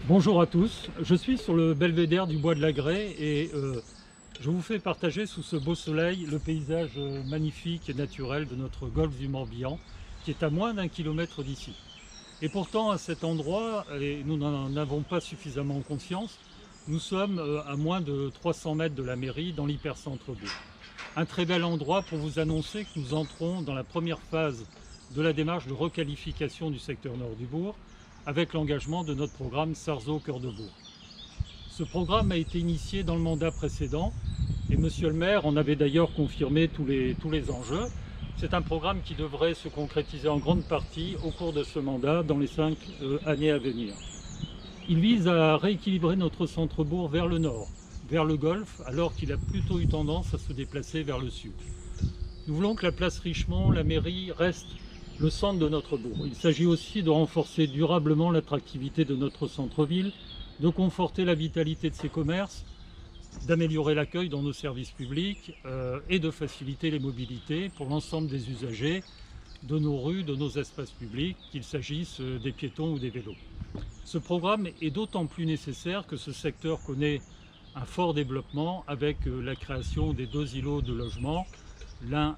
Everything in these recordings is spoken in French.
Bonjour à tous, je suis sur le belvédère du Bois de la Grée et je vous fais partager sous ce beau soleil le paysage magnifique et naturel de notre golfe du Morbihan qui est à moins d'1 kilomètre d'ici. Et pourtant à cet endroit, et nous n'en avons pas suffisamment conscience, nous sommes à moins de 300 mètres de la mairie dans l'hypercentre-bourg. Un très bel endroit pour vous annoncer que nous entrons dans la première phase de la démarche de requalification du secteur nord du bourg avec l'engagement de notre programme Sarzeau Cœur de Bourg. Ce programme a été initié dans le mandat précédent et Monsieur le maire en avait d'ailleurs confirmé tous les enjeux. C'est un programme qui devrait se concrétiser en grande partie au cours de ce mandat dans les 5 années à venir. Il vise à rééquilibrer notre centre-bourg vers le nord, vers le golfe, alors qu'il a plutôt eu tendance à se déplacer vers le sud. Nous voulons que la place Richemont, la mairie, reste le centre de notre bourg. Il s'agit aussi de renforcer durablement l'attractivité de notre centre-ville, de conforter la vitalité de ses commerces, d'améliorer l'accueil dans nos services publics et de faciliter les mobilités pour l'ensemble des usagers de nos rues, de nos espaces publics, qu'il s'agisse des piétons ou des vélos. Ce programme est d'autant plus nécessaire que ce secteur connaît un fort développement avec la création des 2 îlots de logement, l'un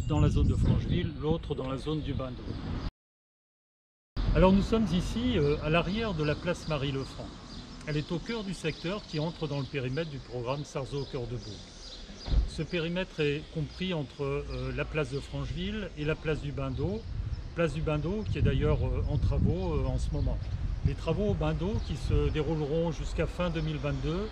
dans la zone de Francheville, l'autre dans la zone du Bain d'Eau. Alors nous sommes ici à l'arrière de la place Marie-Lefranc. Elle est au cœur du secteur qui entre dans le périmètre du programme Sarzeau Cœur de Bourg. Ce périmètre est compris entre la place de Francheville et la place du Bain d'Eau. Place du Bain d'Eau qui est d'ailleurs en travaux en ce moment. Les travaux au Bain d'Eau qui se dérouleront jusqu'à fin 2022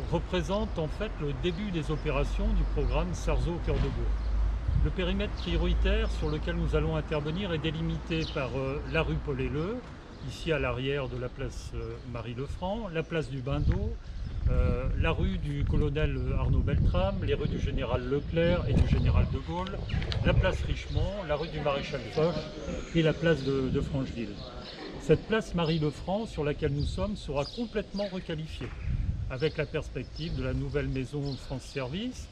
représente en fait le début des opérations du programme Sarzeau Cœur de Bourg. Le périmètre prioritaire sur lequel nous allons intervenir est délimité par la rue Paul-Helleu, ici à l'arrière de la place Marie-Lefranc, la place du Bain d'Eau, la rue du colonel Arnaud Beltrame, les rues du général Leclerc et du général de Gaulle, la place Richemont, la rue du maréchal Foch et la place de Francheville. Cette place Marie-Lefranc sur laquelle nous sommes sera complètement requalifiée, avec la perspective de la nouvelle maison France Service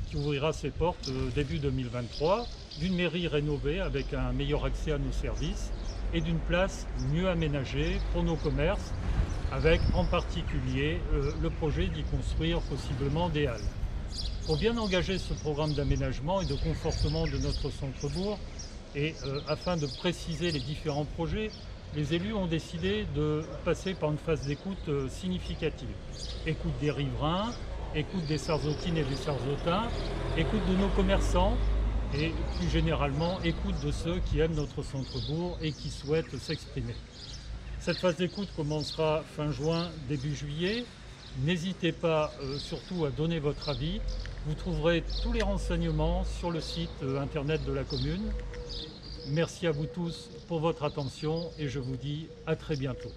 qui ouvrira ses portes début 2023, d'une mairie rénovée avec un meilleur accès à nos services et d'une place mieux aménagée pour nos commerces, avec en particulier le projet d'y construire possiblement des halles. Pour bien engager ce programme d'aménagement et de confortement de notre centre-bourg et afin de préciser les différents projets, les élus ont décidé de passer par une phase d'écoute significative. Écoute des riverains, écoute des Sarzeautines et des Sarzeautins, écoute de nos commerçants et plus généralement écoute de ceux qui aiment notre centre-bourg et qui souhaitent s'exprimer. Cette phase d'écoute commencera fin juin, début juillet. N'hésitez pas surtout à donner votre avis. Vous trouverez tous les renseignements sur le site internet de la commune. Merci à vous tous pour votre attention et je vous dis à très bientôt.